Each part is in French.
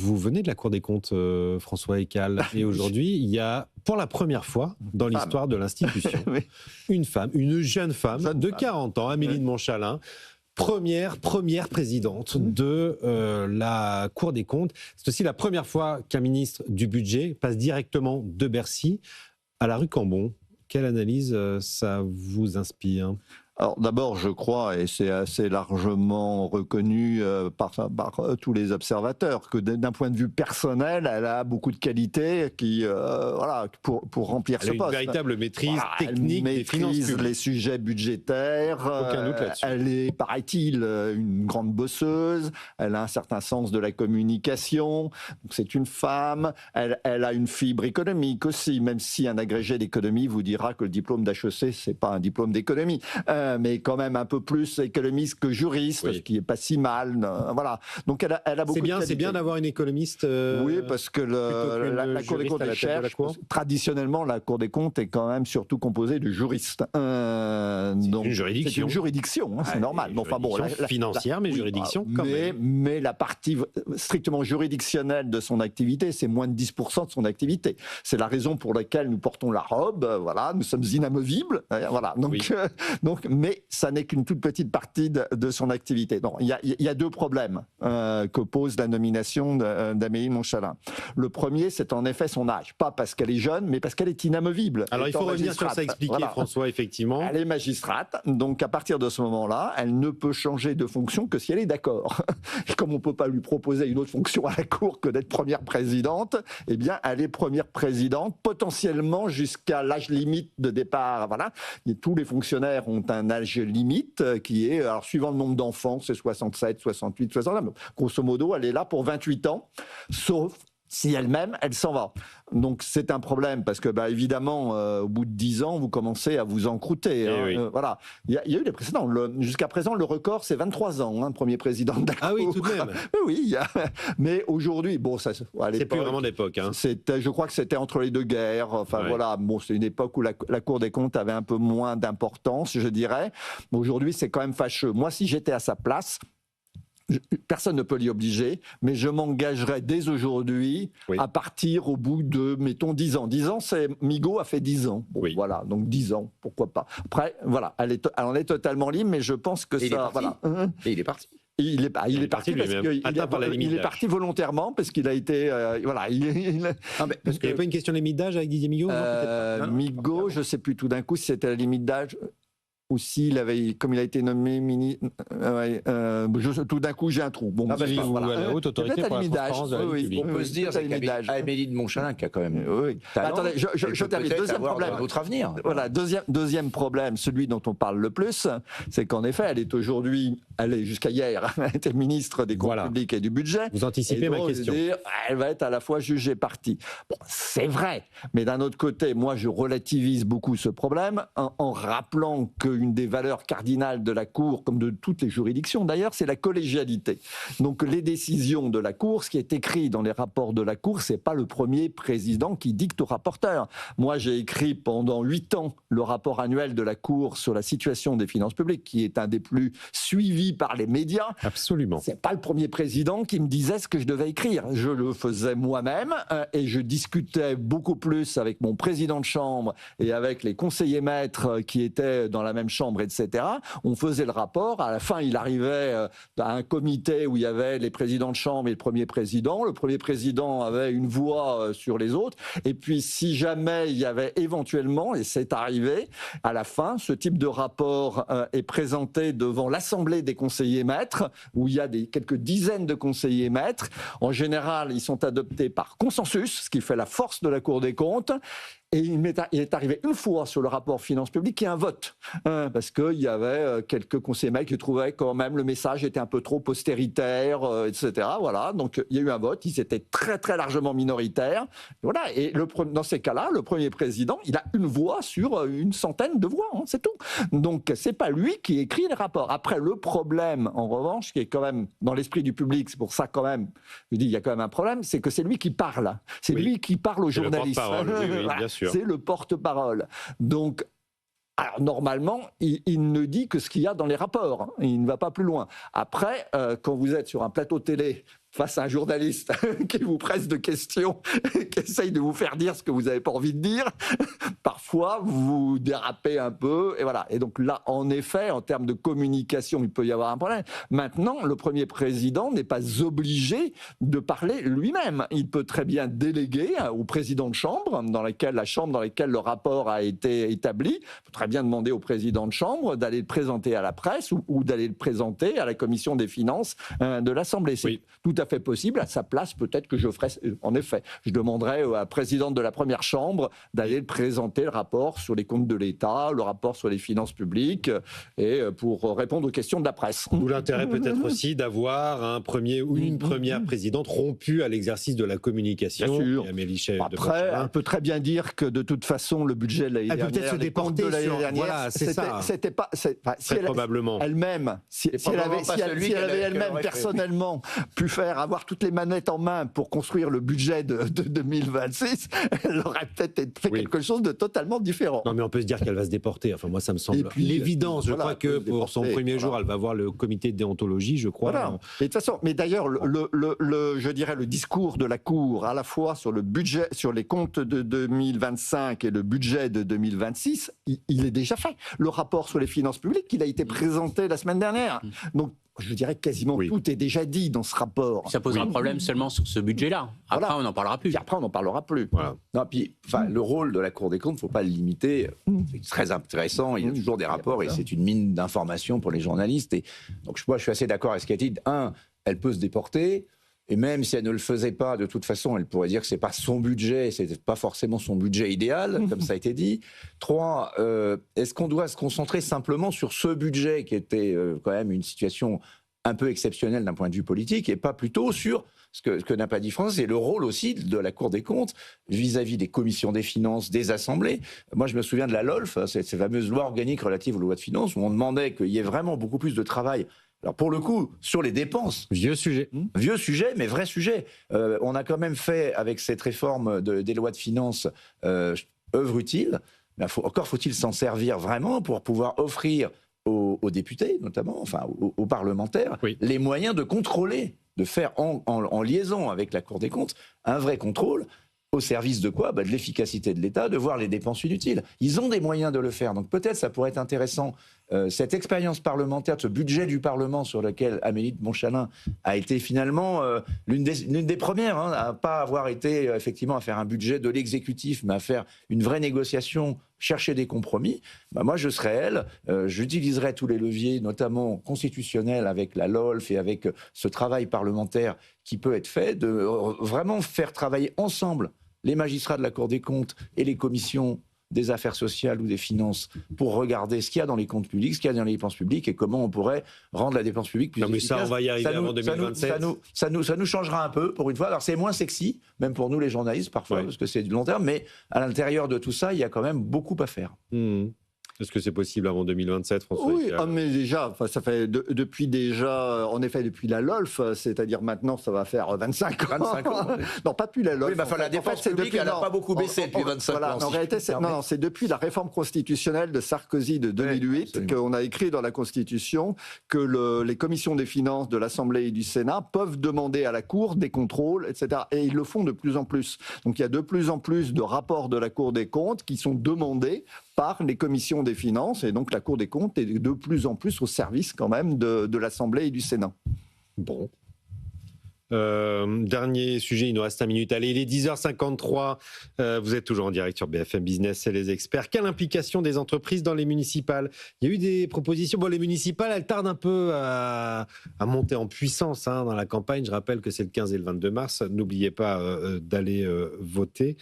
Vous venez de la Cour des comptes, François Ekal, et aujourd'hui, il y a, pour la première fois dans l'histoire de l'institution, Oui. une femme, une jeune femme de 40 ans, Amélie de Montchalin, première présidente de la Cour des comptes. C'est aussi la première fois qu'un ministre du budget passe directement de Bercy à la rue Cambon. Quelle analyse ça vous inspire ? Alors d'abord, je crois, et c'est assez largement reconnu par tous les observateurs, que d'un point de vue personnel, elle a beaucoup de qualités pour remplir ce poste. Elle a une véritable maîtrise technique des finances publiques. Elle maîtrise les sujets budgétaires. Aucun doute là-dessus. Elle est, paraît-il, une grande bosseuse. Elle a un certain sens de la communication. Donc c'est une femme. Elle a une fibre économique aussi, même si un agrégé d'économie vous dira que le diplôme d'HEC, c'est pas un diplôme d'économie. Mais quand même un peu plus économiste que juriste, ce qui est pas si mal. Voilà. Donc elle a beaucoup de qualités. C'est bien d'avoir une économiste. Oui, parce que la Cour des comptes cherche. Traditionnellement, la Cour des comptes est quand même surtout composée de juristes. Donc une juridiction. C'est une juridiction, c'est normal. Enfin bon, financière, mais juridiction quand même. Mais la partie strictement juridictionnelle de son activité, c'est moins de 10% de son activité. C'est la raison pour laquelle nous portons la robe. Voilà, nous sommes inamovibles. Voilà. Mais ça n'est qu'une toute petite partie de son activité. Donc, il y a deux problèmes que pose la nomination d'Amélie de Montchalin. Le premier, c'est en effet son âge. Pas parce qu'elle est jeune, mais parce qu'elle est inamovible. Alors, il faut revenir sur ça, expliquer, François, effectivement. Elle est magistrate, donc à partir de ce moment-là, elle ne peut changer de fonction que si elle est d'accord. Et comme on ne peut pas lui proposer une autre fonction à la Cour que d'être première présidente, eh bien, elle est première présidente, potentiellement jusqu'à l'âge limite de départ. Voilà. Et tous les fonctionnaires ont un âge limite qui est, alors suivant le nombre d'enfants, c'est 67, 68, 69. Grosso modo, elle est là pour 28 ans, sauf si elle-même, elle s'en va. Donc c'est un problème parce que évidemment, au bout de 10 ans, vous commencez à vous encrouter. Oui. Voilà. Il y a eu des précédents. Jusqu'à présent, le record, c'est 23 ans, premier président de la Cour. Ah oui, tout de même. Oui, mais aujourd'hui, bon, ça, c'est plus vraiment d'époque. Je crois que c'était entre les deux guerres. Enfin voilà, bon, c'est une époque où la Cour des comptes avait un peu moins d'importance, je dirais. Mais aujourd'hui, c'est quand même fâcheux. Moi, si j'étais à sa place, personne ne peut l'y obliger, mais je m'engagerais dès aujourd'hui à partir au bout de, mettons, 10 ans. 10 ans, Migaud a fait 10 ans. Bon, voilà, donc 10 ans, pourquoi pas. Après, voilà, elle en est totalement libre, mais je pense que et ça... Voilà. Et il est parti. Il est parti parce qu'il est parti volontairement parce qu'il a été parce qu'il n'y avait pas une question de limite d'âge avec Didier Migaud. Migaud, je ne sais plus tout d'un coup si c'était la limite d'âge. Aussi, comme il a été nommé tout d'un coup, j'ai un trou. Bon, à la haute autorité pour la transparence de la vie publique. On peut se dire qu'Amélie de Montchalin qui a quand même talent, attendez, je termine. Deuxième problème. Notre avenir. Voilà, deuxième problème, celui dont on parle le plus, c'est qu'en effet, elle est jusqu'à hier, elle était ministre des Comptes publics et du budget. Vous anticipez ma question. Elle va être à la fois juge et partie. Bon, c'est vrai, mais d'un autre côté, moi, je relativise beaucoup ce problème en rappelant que une des valeurs cardinales de la Cour, comme de toutes les juridictions d'ailleurs, c'est la collégialité. Donc les décisions de la Cour, ce qui est écrit dans les rapports de la Cour, c'est pas le premier président qui dicte au rapporteur. Moi, j'ai écrit pendant 8 ans le rapport annuel de la Cour sur la situation des finances publiques, qui est un des plus suivis par les médias. Absolument. C'est pas le premier président qui me disait ce que je devais écrire. Je le faisais moi-même et je discutais beaucoup plus avec mon président de chambre et avec les conseillers maîtres qui étaient dans la même chambre, etc. On faisait le rapport. À la fin, il arrivait à un comité où il y avait les présidents de chambre et le premier président. Le premier président avait une voix sur les autres. Et puis, si jamais il y avait éventuellement, et c'est arrivé, à la fin, ce type de rapport est présenté devant l'Assemblée des conseillers maîtres, où il y a quelques dizaines de conseillers maîtres. En général, ils sont adoptés par consensus, ce qui fait la force de la Cour des comptes. Et il est arrivé une fois sur le rapport finances publiques qu'il y a un vote, parce qu'il y avait quelques conseillers maîtres qui trouvaient quand même le message était un peu trop austéritaire, etc. Voilà, donc il y a eu un vote, ils étaient très très largement minoritaires. Voilà, et dans ces cas-là, le premier président, il a une voix sur une centaine de voix, c'est tout. Donc c'est pas lui qui écrit les rapports. Après, le problème, en revanche, qui est quand même dans l'esprit du public, c'est pour ça quand même, je dis il y a quand même un problème, c'est que c'est lui qui parle. C'est lui qui parle aux journalistes. Oui, bien sûr. C'est le porte-parole. Donc, alors, normalement, il ne dit que ce qu'il y a dans les rapports. Il ne va pas plus loin. Après, quand vous êtes sur un plateau télé face à un journaliste qui vous presse de questions, qui essaye de vous faire dire ce que vous n'avez pas envie de dire, parfois vous dérapez un peu, et voilà. Et donc là, en effet, en termes de communication, il peut y avoir un problème. Maintenant, le premier président n'est pas obligé de parler lui-même. Il peut très bien déléguer au président de chambre, la chambre dans laquelle le rapport a été établi. Il peut très bien demander au président de chambre d'aller le présenter à la presse ou d'aller le présenter à la commission des finances de l'Assemblée. C'est tout à fait possible. À sa place, peut-être que je ferais, en effet, je demanderais à la présidente de la première chambre d'aller présenter le rapport sur les comptes de l'État, le rapport sur les finances publiques, et pour répondre aux questions de la presse. Ou l'intérêt peut-être aussi d'avoir un premier ou une première présidente rompue à l'exercice de la communication. Bien sûr. Après, on peut très bien dire que de toute façon, le budget de l'année dernière, peut-être se déporter de l'année dernière. Voilà, c'est ça. C'était pas. Si probablement. Elle-même, si elle avait elle-même personnellement pu avoir toutes les manettes en main pour construire le budget de 2026, elle aurait peut-être fait quelque chose de totalement différent. Non, mais on peut se dire qu'elle va se déporter. Enfin, moi, ça me semble l'évidence. Je crois que pour son premier jour, elle va voir le comité de déontologie, je crois. Voilà. Mais de toute façon, d'ailleurs, je dirais le discours de la Cour, à la fois sur le budget, sur les comptes de 2025 et le budget de 2026, il est déjà fait. Le rapport sur les finances publiques, il a été présenté la semaine dernière. Donc, je dirais que quasiment tout est déjà dit dans ce rapport. Ça posera un problème seulement sur ce budget-là. Après, on n'en parlera plus. Puis après, on n'en parlera plus. Voilà. Non, puis, le rôle de la Cour des comptes, il ne faut pas le limiter. C'est très intéressant. Il y a toujours des rapports et c'est une mine d'informations pour les journalistes. Et donc, moi, je suis assez d'accord avec ce qu'a dit. Elle peut se déporter. Et même si elle ne le faisait pas, de toute façon, elle pourrait dire que c'est pas son budget, c'est pas forcément son budget idéal, comme ça a été dit. 3, est-ce qu'on doit se concentrer simplement sur ce budget qui était quand même une situation un peu exceptionnelle d'un point de vue politique, et pas plutôt sur ce que n'a pas dit France, c'est le rôle aussi de la Cour des comptes vis-à-vis des commissions des finances, des assemblées. Moi, je me souviens de la LOLF, cette fameuse loi organique relative aux lois de finances, où on demandait qu'il y ait vraiment beaucoup plus de travail. Alors pour le coup, sur les dépenses... Vieux sujet, mais vrai sujet. On a quand même fait, avec cette réforme des lois de finances, œuvre utile. Encore faut-il s'en servir vraiment pour pouvoir offrir aux députés, notamment, enfin aux parlementaires, les moyens de contrôler, de faire en liaison avec la Cour des comptes, un vrai contrôle. Au service de quoi ? De l'efficacité de l'État, de voir les dépenses inutiles. Ils ont des moyens de le faire. Donc peut-être ça pourrait être intéressant, cette expérience parlementaire, ce budget du Parlement sur lequel Amélie de Montchalin a été finalement l'une des premières, à ne pas avoir été effectivement à faire un budget de l'exécutif, mais à faire une vraie négociation, chercher des compromis. Moi, je serais elle, j'utiliserais tous les leviers, notamment constitutionnels, avec la LOLF et avec ce travail parlementaire qui peut être fait, de vraiment faire travailler ensemble les magistrats de la Cour des comptes et les commissions des affaires sociales ou des finances pour regarder ce qu'il y a dans les comptes publics, ce qu'il y a dans les dépenses publiques et comment on pourrait rendre la dépense publique plus efficace. Ça, on va y arriver avant 2027. Ça nous changera un peu, pour une fois. Alors, c'est moins sexy, même pour nous, les journalistes, parfois, parce que c'est du long terme, mais à l'intérieur de tout ça, il y a quand même beaucoup à faire. Est-ce que c'est possible avant 2027, François? Oui, mais déjà, ça fait depuis la LOLF, c'est-à-dire maintenant, ça va faire 25 ans. 25 ans. Non, pas depuis la LOLF. Oui, la dépense publique, elle n'a pas beaucoup baissé depuis 25 ans. En réalité, c'est depuis la réforme constitutionnelle de Sarkozy de 2008 qu'on a écrit dans la Constitution que les commissions des finances de l'Assemblée et du Sénat peuvent demander à la Cour des contrôles, etc. Et ils le font de plus en plus. Donc il y a de plus en plus de rapports de la Cour des comptes qui sont demandés par les commissions des finances, et donc la Cour des comptes est de plus en plus au service quand même de l'Assemblée et du Sénat. Bon. Dernier sujet, il nous reste 1 minute. Allez, il est 10h53. Vous êtes toujours en direct sur BFM Business, c'est les experts. Quelle implication des entreprises dans les municipales? Il y a eu des propositions. Bon, les municipales, elles tardent un peu à monter en puissance dans la campagne. Je rappelle que c'est le 15 et le 22 mars. N'oubliez pas d'aller voter.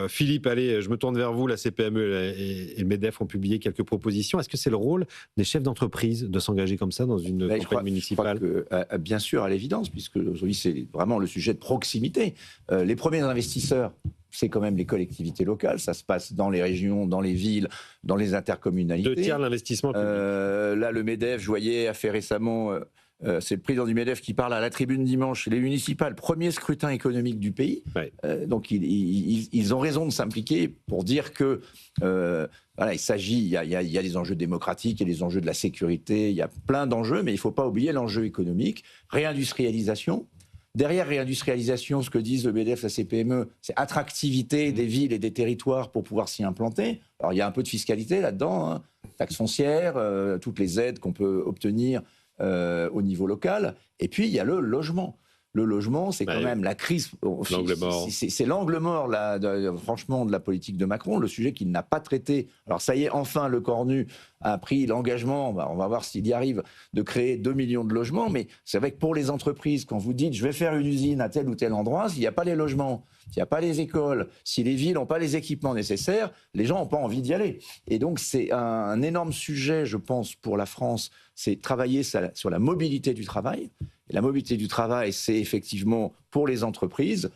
Philippe, allez, je me tourne vers vous. La CPME et le MEDEF ont publié quelques propositions. Est-ce que c'est le rôle des chefs d'entreprise de s'engager comme ça dans une campagne municipale? Je crois que, bien sûr, à l'évidence, puisque aujourd'hui c'est vraiment le sujet de proximité. Les premiers investisseurs, c'est quand même les collectivités locales. Ça se passe dans les régions, dans les villes, dans les intercommunalités. 2/3 de l'investissement public. Là, le MEDEF, je voyais, a fait récemment... c'est le président du MEDEF qui parle à la tribune dimanche. Les municipales, premier scrutin économique du pays. Donc ils ont raison de s'impliquer pour dire que il s'agit, il y a des enjeux démocratiques, il y a des enjeux de la sécurité, il y a plein d'enjeux, mais il ne faut pas oublier l'enjeu économique, réindustrialisation. derrière réindustrialisation, ce que disent le BDF, la CPME, c'est attractivité des villes et des territoires pour pouvoir s'y implanter. Alors il y a un peu de fiscalité là-dedans, hein, taxes foncières, toutes les aides qu'on peut obtenir au niveau local. Et puis il y a le logement. Le logement, c'est quand même la crise. L'angle mort. C'est l'angle mort, là, franchement, de la politique de Macron, le sujet qu'il n'a pas traité. Alors ça y est, enfin, le Cornu a pris l'engagement, on va voir s'il y arrive, de créer 2 millions de logements. Mais c'est vrai que pour les entreprises, quand vous dites « je vais faire une usine à tel ou tel endroit », s'il n'y a pas les logements, s'il n'y a pas les écoles, si les villes n'ont pas les équipements nécessaires, les gens n'ont pas envie d'y aller. Et donc c'est un énorme sujet, je pense, pour la France, c'est travailler sur la mobilité du travail. Et la mobilité du travail, c'est effectivement pour les entreprises,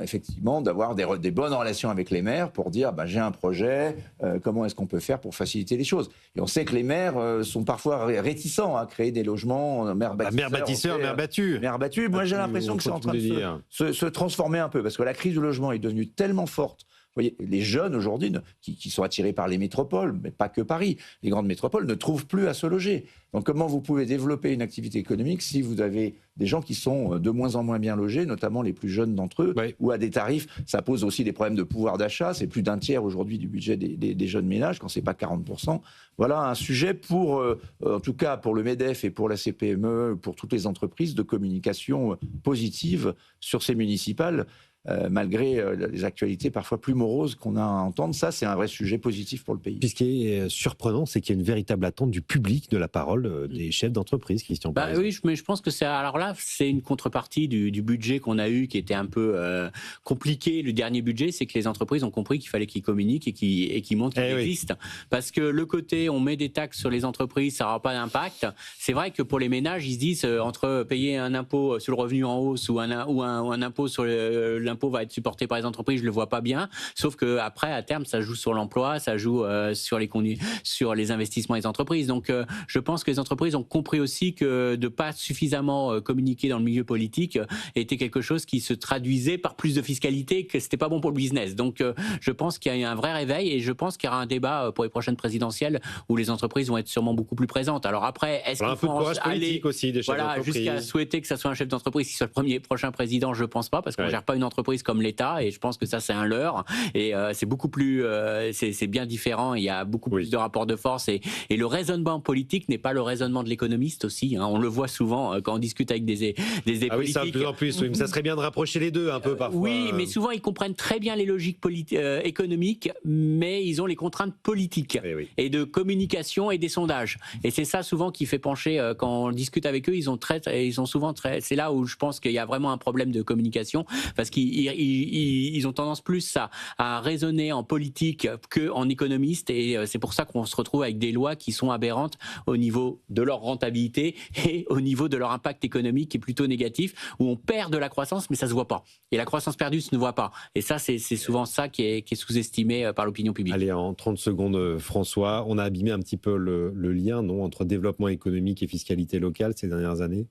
effectivement, d'avoir des bonnes relations avec les maires pour dire j'ai un projet, comment est-ce qu'on peut faire pour faciliter les choses. Et on sait que les maires sont parfois réticents à créer des logements, maires bâtisseurs, maires battus. Maires battus, moi j'ai l'impression que c'est en train de se transformer un peu, parce que la crise du logement est devenue tellement forte. Vous voyez, les jeunes aujourd'hui qui sont attirés par les métropoles, mais pas que Paris, les grandes métropoles ne trouvent plus à se loger. Donc comment vous pouvez développer une activité économique si vous avez des gens qui sont de moins en moins bien logés, notamment les plus jeunes d'entre eux, ou à des tarifs, ça pose aussi des problèmes de pouvoir d'achat, c'est plus d'un tiers aujourd'hui du budget des jeunes ménages, quand c'est pas 40%. Voilà un sujet pour, en tout cas pour le MEDEF et pour la CPME, pour toutes les entreprises, de communication positive sur ces municipales. Malgré les actualités parfois plus moroses qu'on a à entendre. Ça, c'est un vrai sujet positif pour le pays. Puis ce qui est surprenant, c'est qu'il y a une véritable attente du public de la parole des chefs d'entreprise, Christian Parizeau. Oui, mais je pense que c'est une contrepartie du budget qu'on a eu, qui était un peu compliqué. Le dernier budget, c'est que les entreprises ont compris qu'il fallait qu'ils communiquent et qu'ils montrent qu'ils existent. Parce que le côté, on met des taxes sur les entreprises, ça n'aura pas d'impact. C'est vrai que pour les ménages, ils se disent, entre payer un impôt sur le revenu en hausse ou un impôt sur l'impôt va être supporté par les entreprises, je le vois pas bien. Sauf que après, à terme, ça joue sur l'emploi, ça joue sur les investissements des entreprises. Donc, je pense que les entreprises ont compris aussi que de pas suffisamment communiquer dans le milieu politique était quelque chose qui se traduisait par plus de fiscalité, que c'était pas bon pour le business. Donc, je pense qu'il y a eu un vrai réveil et je pense qu'il y aura un débat pour les prochaines présidentielles où les entreprises vont être sûrement beaucoup plus présentes. Alors après, est-ce qu'il faut aller aussi des chefs d'entreprise, jusqu'à souhaiter que ça soit un chef d'entreprise qui soit le prochain président? Je pense pas, parce qu'on gère pas une entreprise comme l'État, et je pense que ça c'est un leurre, et c'est beaucoup plus c'est bien différent, il y a beaucoup plus de rapports de force, et le raisonnement politique n'est pas le raisonnement de l'économiste aussi, hein. On le voit souvent quand on discute avec des politiques. Oui, ça de plus en plus, mais ça serait bien de rapprocher les deux un peu parfois. Oui, mais souvent ils comprennent très bien les logiques économiques, mais ils ont les contraintes politiques et de communication et des sondages, et c'est ça souvent qui fait pencher quand on discute avec eux, ils sont souvent très, c'est là où je pense qu'il y a vraiment un problème de communication, parce qu'ils ont tendance plus à raisonner en politique qu'en économiste, et c'est pour ça qu'on se retrouve avec des lois qui sont aberrantes au niveau de leur rentabilité et au niveau de leur impact économique qui est plutôt négatif, où on perd de la croissance mais ça se voit pas, et la croissance perdue se ne voit pas, et ça c'est souvent ça qui est sous-estimé par l'opinion publique. Allez, en 30 secondes, François, on a abîmé un petit peu le lien entre développement économique et fiscalité locale ces dernières années.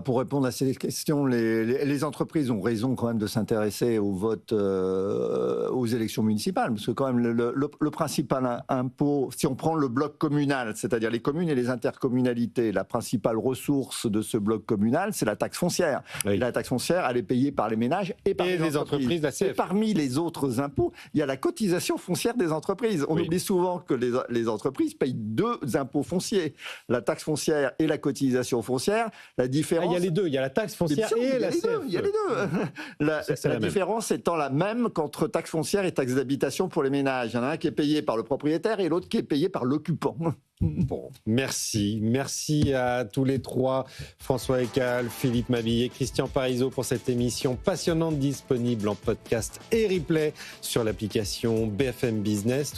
Pour répondre à ces questions, les entreprises ont raison quand même de s'intéresser au vote, aux élections municipales, parce que quand même le principal impôt, si on prend le bloc communal, c'est-à-dire les communes et les intercommunalités, la principale ressource de ce bloc communal, c'est la taxe foncière. Et la taxe foncière, elle est payée par les ménages et par les entreprises. Et parmi les autres impôts, il y a la cotisation foncière des entreprises. On oublie souvent que les entreprises payent 2 impôts fonciers, la taxe foncière et la cotisation foncière. La différence, il y a les deux, il y a la taxe foncière et la CFE. Il y a les deux. La différence étant la même qu'entre taxe foncière et taxe d'habitation pour les ménages. Il y en a un qui est payé par le propriétaire et l'autre qui est payé par l'occupant. Bon, merci à tous les trois, François Ekal, Philippe Mabille et Christian Parizeau, pour cette émission passionnante, disponible en podcast et replay sur l'application BFM Business.